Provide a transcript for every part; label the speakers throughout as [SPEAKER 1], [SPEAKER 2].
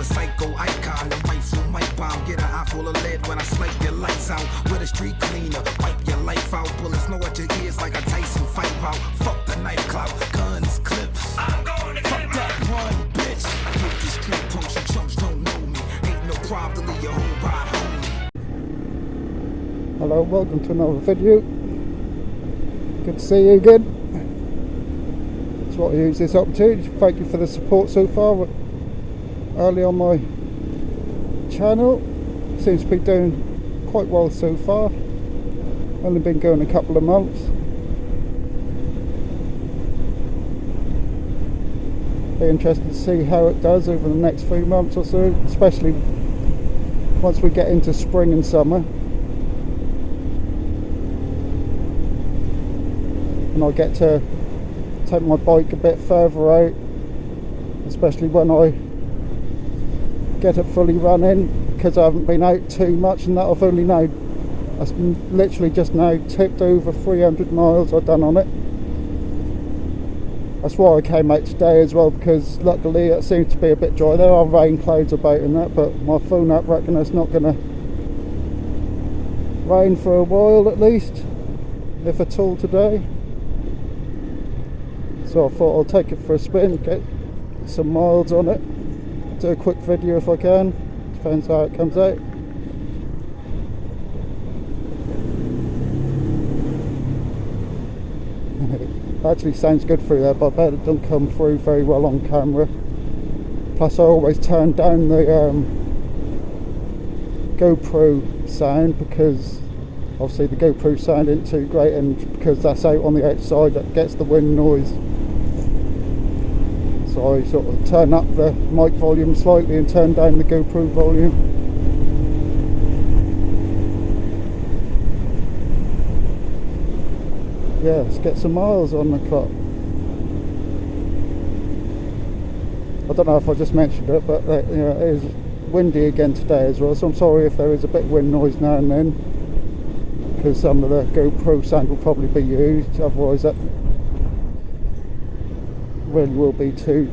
[SPEAKER 1] a psycho icon. The rifle might bomb, get an eye full of lead when I snipe your lights out. With a street cleaner, wipe your life out. Bullets know what your ears like a Tyson fight out. Fuck the knife clout, guns, clips. I'm going to fuck that one, bitch. I hit these street punks and chumps don't know me. Ain't no problem to leave your whole body homie.
[SPEAKER 2] Hello, welcome to another video. Good to see you again. That's what I use this opportunity. Thank you for the support so far. Early on my channel, seems to be doing quite well so far. Only been going a couple of months. Be interested to see how it does over the next few months or so, especially once we get into spring and summer. And I get to take my bike a bit further out, especially when I get it fully running, because I haven't been out too much, and that I've only now, I've literally just now tipped over 300 miles I've done on it. That's why I came out today as well, because luckily it seems to be a bit dry. There are rain clouds about in that, but my phone app reckon it's not going to rain for a while at least, if at all today. So I thought I'll take it for a spin, get some miles on it, do a quick video if I can, depends how it comes out. Actually sounds good through there, but I bet it doesn't come through very well on camera. Plus I always turn down the GoPro sound, because obviously the GoPro sound isn't too great, and because that's out on the outside that gets the wind noise. So I sort of turn up the mic volume slightly and turn down the GoPro volume. Yeah, let's get some miles on the clock. I don't know if I just mentioned it, but you know, it is windy again today as well, so I'm sorry if there is a bit of wind noise now and then, because some of the GoPro sound will probably be used, otherwise that really will be too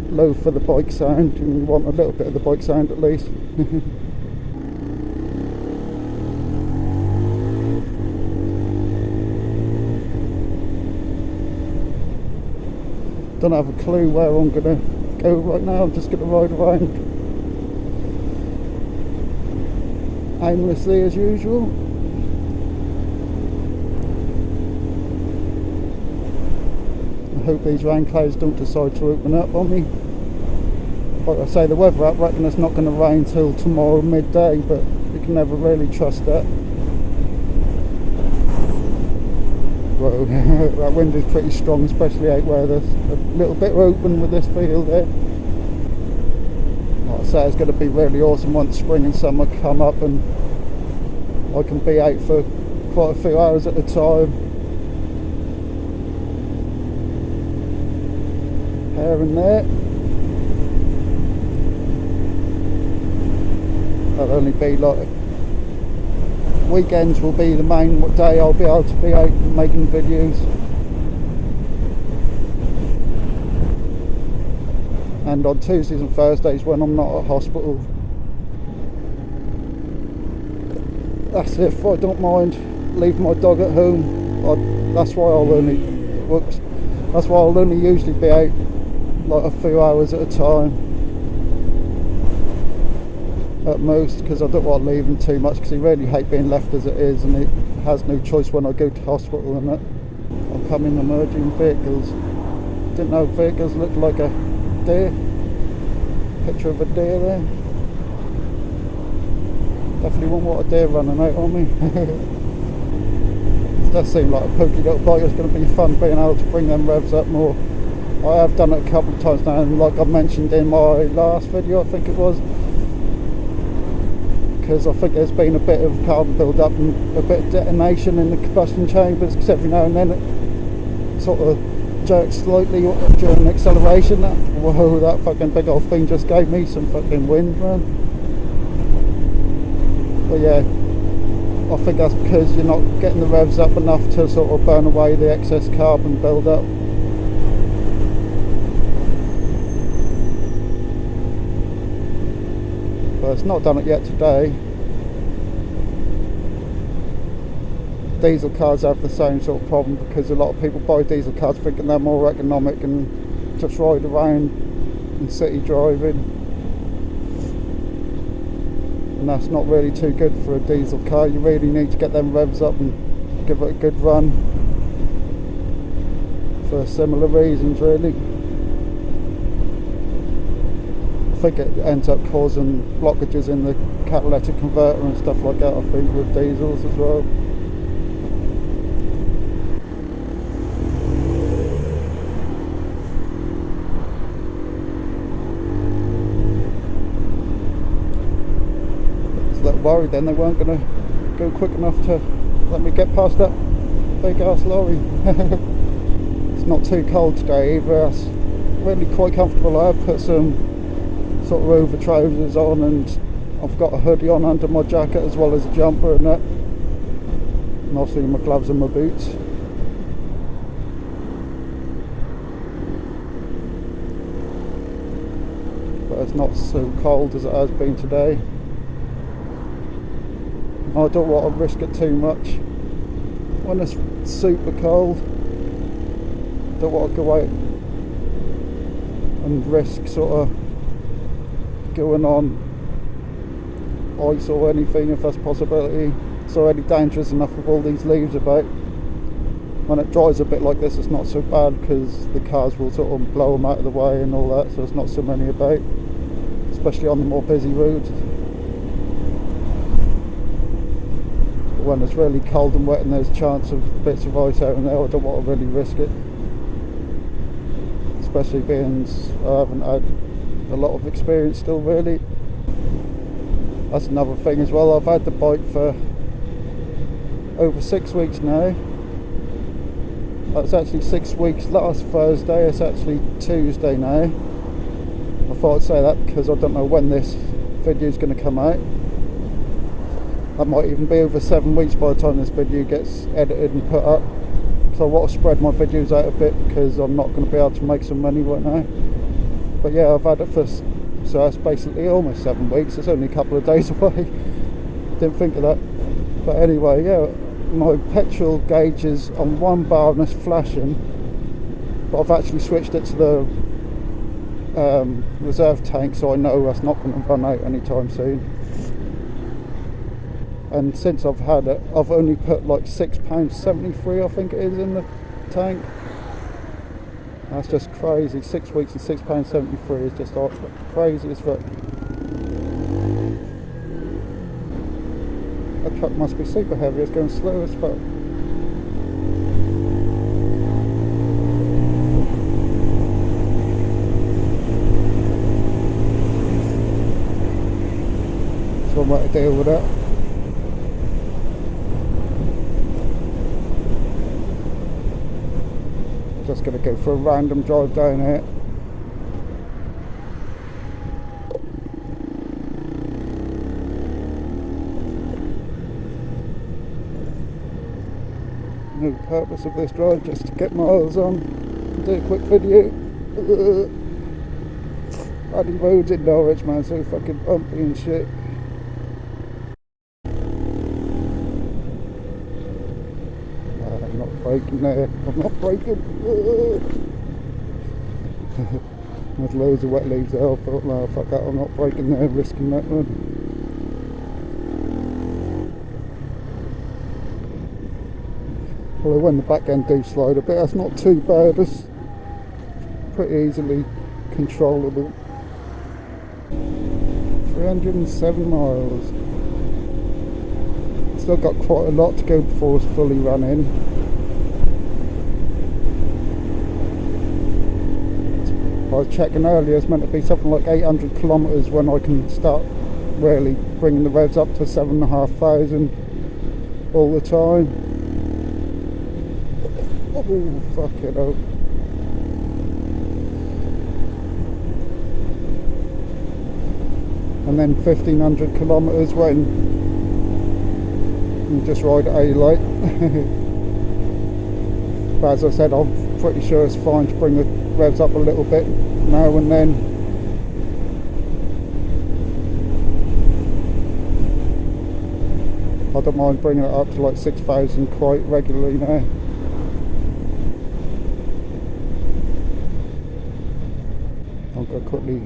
[SPEAKER 2] low for the bike sound, and you want a little bit of the bike sound at least. Don't have a clue where I'm gonna go right now. I'm just gonna ride around aimlessly as usual. I hope these rain clouds don't decide to open up on me. Like I say, the weather app reckon it's not going to rain till tomorrow midday, but you can never really trust that. Whoa, that wind is pretty strong, especially out where there's a little bit open with this field there. Like I say, it's going to be really awesome once spring and summer come up and I can be out for quite a few hours at a time. Here and there. That'll only be like weekends will be the main day I'll be able to be out making videos, and on Tuesdays and Thursdays when I'm not at hospital. That's if I don't mind leaving my dog at home. That's why I'll only usually be out like a few hours at a time at most, because I don't want to leave him too much, because he really hates being left as it is, and he has no choice when I go to hospital and that. Oncoming emerging vehicles. Didn't know vehicles looked like a deer. Picture of a deer there. Definitely won't want a deer running out on me. It does seem like a pokey little bike. It's going to be fun being able to bring them revs up more. I have done it a couple of times now, and like I mentioned in my last video, I think it was, because I think there's been a bit of carbon build up and a bit of detonation in the combustion chambers, because every now and then it sort of jerks slightly during acceleration. Whoa, that fucking big old thing just gave me some fucking wind, man. But yeah, I think that's because you're not getting the revs up enough to sort of burn away the excess carbon build up. but it's not done it yet today. Diesel cars have the same sort of problem, because a lot of people buy diesel cars thinking they're more economic and just ride around in city driving, and that's not really too good for a diesel car. You really need to get them revs up and give it a good run for similar reasons, really. I think it ends up causing blockages in the catalytic converter and stuff like that, I think, with diesels as well. Worried then they weren't going to go quick enough to let me get past that big ass lorry. It's not too cold today either. It's really quite comfortable. I've put some sort of over trousers on, and I've got a hoodie on under my jacket as well as a jumper and that, and obviously my gloves and my boots. But it's not so cold as it has been today. I don't want to risk it too much when it's super cold. Don't want to go out and risk sort of going on ice or anything, if that's a possibility. It's already dangerous enough with all these leaves about. When it dries a bit like this, it's not so bad, because the cars will sort of blow them out of the way and all that, so there's not so many about, especially on the more busy roads. When it's really cold and wet and there's a chance of bits of ice out in there, I don't want to really risk it, especially being I haven't had a lot of experience still, really. That's another thing as well. I've had the bike for over 6 weeks now. That was actually 6 weeks last Thursday. It's actually Tuesday now. I thought I'd say that because I don't know when this video is going to come out. That might even be over 7 weeks by the time this video gets edited and put up. So I want to spread my videos out a bit, because I'm not going to be able to make some money right now. But yeah, I've had it for, so that's basically almost 7 weeks. It's only a couple of days away. Didn't think of that. But anyway, yeah, my petrol gauge is on one bar and it's flashing. But I've actually switched it to the reserve tank, so I know that's not going to run out anytime soon. And since I've had it, I've only put like £6.73, I think it is, in the tank. That's just crazy. 6 weeks and £6.73 is just crazy as fuck. That truck must be super heavy. It's going slow as fuck. So I'm going to deal with that. Just going to go for a random drive down here. No purpose of this drive, just to get miles on and do a quick video. Bloody roads in Norwich, man, so fucking bumpy and shit. I'm not braking there. I'm not braking. There's loads of wet leaves there. I thought, no, fuck that, I'm not braking there, risking that one. Although when the back end do slide a bit, that's not too bad. It's pretty easily controllable. 307 miles. Still got quite a lot to go before it's fully run in. I was checking earlier, it's meant to be something like 800 kilometres when I can start really bringing the revs up to 7,500 all the time. Oh, fuck it up. And then 1,500 kilometres when you just ride at A light. But as I said, I'm pretty sure it's fine to bring the revs up a little bit now and then. I don't mind bringing it up to like 6,000 quite regularly now. I'll go quickly.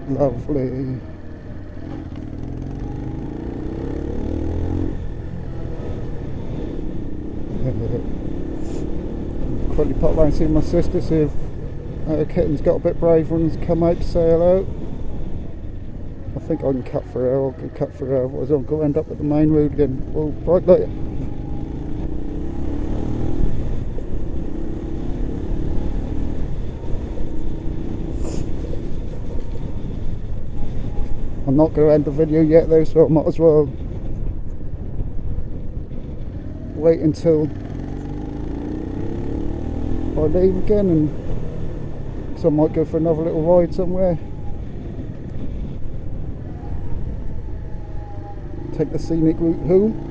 [SPEAKER 2] Lovely. Quickly pop round and see my sister, see if Kitten's got a bit braver and has come out to say hello. I think I can cut through her, or can cut through her, otherwise I'll go end up at the main road again. Oh, bright light. I'm not going to end the video yet though, so I might as well wait until I leave again, and so I might go for another little ride somewhere. Take the scenic route home.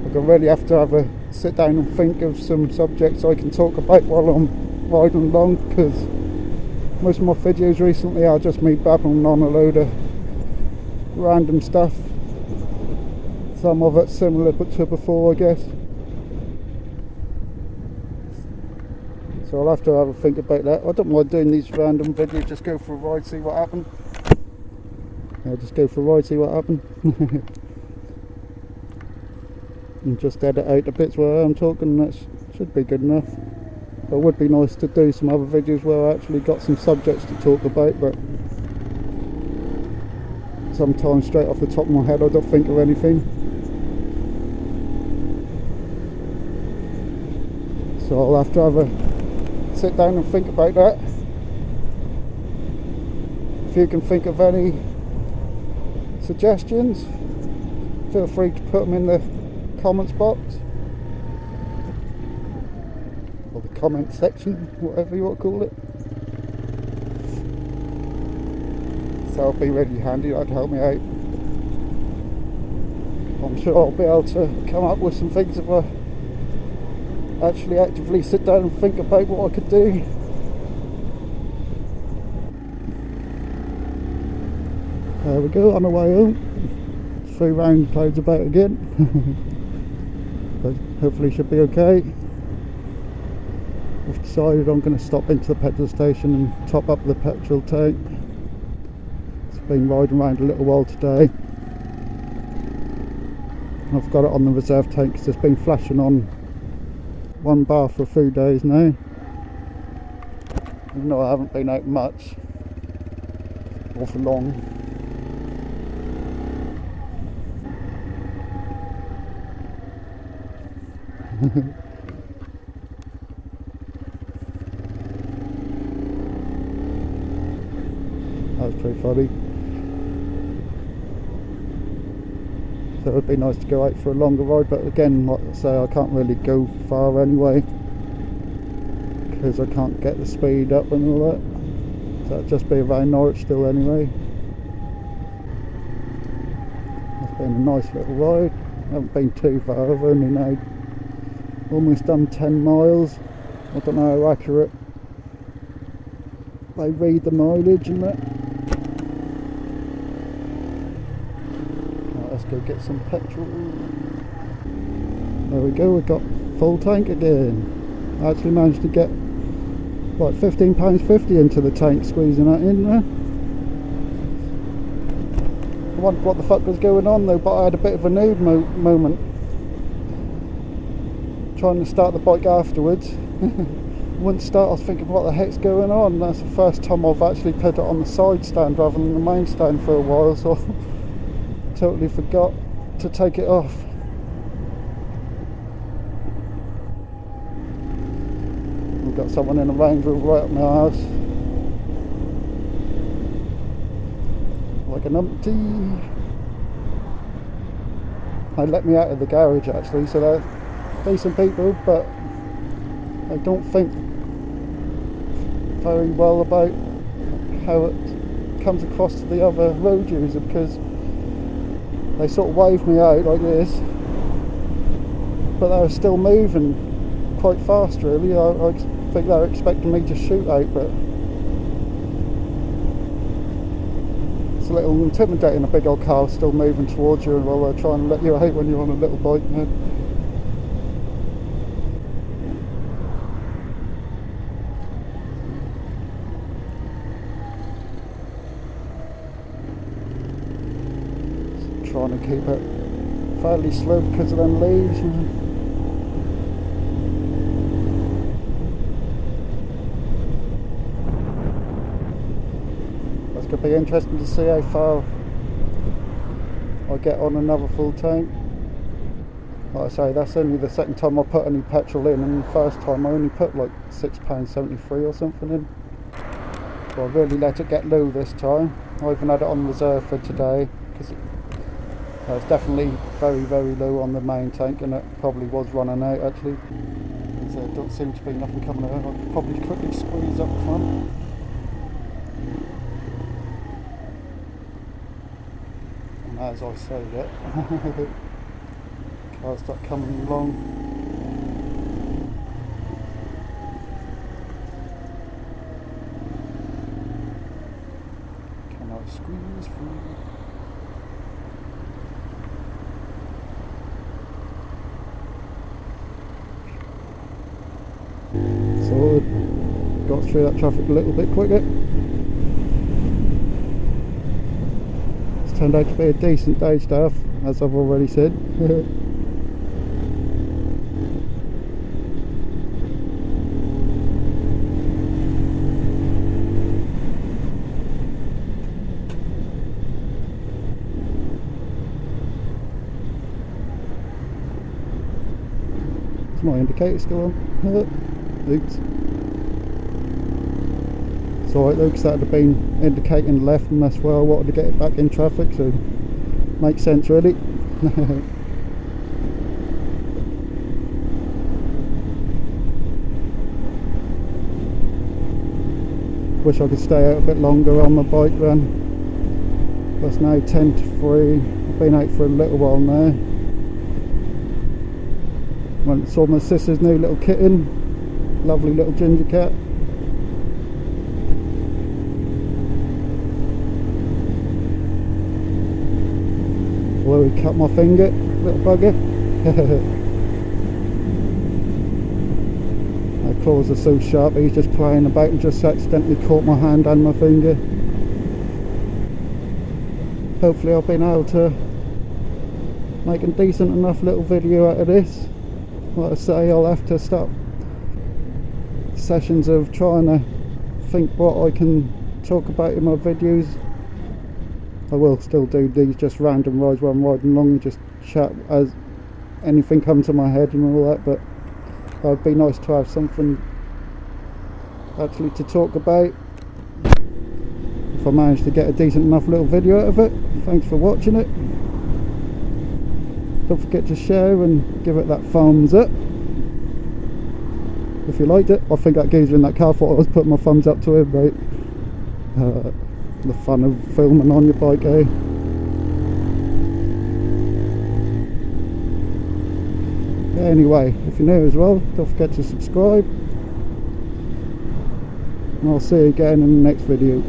[SPEAKER 2] I really have to have a sit down and think of some subjects I can talk about while I'm riding along, because most of my videos recently are just me babbling on a load of random stuff. Some of it similar but to before, I guess. So I'll have to have a think about that. I don't mind doing these random videos, just go for a ride, see what happens. Yeah, just go for a ride, see what happens. And just edit out the bits where I'm talking, that should be good enough. But it would be nice to do some other videos where I actually got some subjects to talk about, but sometimes straight off the top of my head I don't think of anything. So I'll have to have a sit down and think about that. If you can think of any suggestions, feel free to put them in the comments box or the comment section, whatever you want to call it. So I'll be really handy, that'd help me out. I'm sure I'll be able to come up with some things if I actually actively sit down and think about what I could do. There we go, on the way home. 3 round clouds about again. But hopefully should be okay. I've decided I'm going to stop into the petrol station and top up the petrol tank. It's been riding around a little while today. I've got it on the reserve tank because it's been flashing on 1 bar for a few days now. Even though I haven't been out much or for long. That was pretty funny. So it would be nice to go out for a longer ride, but again, like I say, I can't really go far anyway because I can't get the speed up and all that. So it'd just be around Norwich still anyway. It's been a nice little ride. I haven't been too far, I've only now almost done 10 miles. I don't know how accurate they read the mileage and that. Right, let's go get some petrol. There we go, we've got full tank again. I actually managed to get like £15.50 into the tank, squeezing that in there. I wondered what the fuck was going on though, but I had a bit of a noob moment. Trying to start the bike afterwards. Wouldn't start. I was thinking, what the heck's going on? That's the first time I've actually put it on the side stand rather than the main stand for a while, so I totally forgot to take it off. We've got someone in a Range Rover right up my house. Like an umpty. They let me out of the garage actually, so they're decent people, but I don't think very well about how it comes across to the other road user, because they sort of wave me out like this but they were still moving quite fast really. I think they were expecting me to shoot out, but it's a little intimidating, a big old car still moving towards you while they're trying to let you out when you're on a little bike. Trying to keep it fairly slow because of them leaves, man. That's going to be interesting to see how far I get on another full tank. Like I say, that's only the second time I put any petrol in, and the first time I only put like £6.73 or something in. So I really let it get low this time. I even had it on reserve for today because it's definitely very, very low on the main tank, and it probably was running out actually. There don't seem to be nothing coming out. I could probably quickly squeeze up front. And as I say that, cars start coming along. Can I squeeze through? So got through that traffic a little bit quicker. It's turned out to be a decent day, staff, as I've already said. Is my indicator still on? Oops. It's alright though, because that would have been indicating left, and that's where I wanted to get it back in traffic, so makes sense really. Wish I could stay out a bit longer on my bike run. That's now 10 to 3. I've been out for a little while now. Went and saw my sister's new little kitten. Lovely little ginger cat. Although he cut my finger, little bugger. My claws are so sharp, he's just playing about and just accidentally caught my hand and my finger. Hopefully I've been able to make a decent enough little video out of this. Like I say, I'll have to start sessions of trying to think what I can talk about in my videos. I will still do these just random rides where I'm riding along and just chat as anything comes to my head and all that, but it would be nice to have something actually to talk about. If I manage to get a decent enough little video out of it. Thanks for watching it. Don't forget to share and give it that thumbs up if you liked it. I think that geezer in that car thought I was putting my thumbs up to him, mate. The fun of filming on your bike, eh? Anyway, if you're new as well, don't forget to subscribe. And I'll see you again in the next video.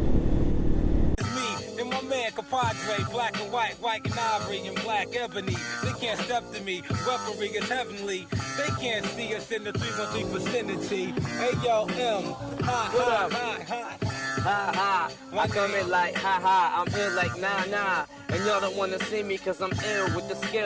[SPEAKER 3] Black and white and ivory and black ebony. They can't step to me, weaponry is heavenly. They can't see us in the 313 vicinity. Hey yo, M, ha ha ha ha. Ha ha, I come in like ha ha, I'm ill like nah nah. And y'all don't wanna see me cause I'm ill with the skill.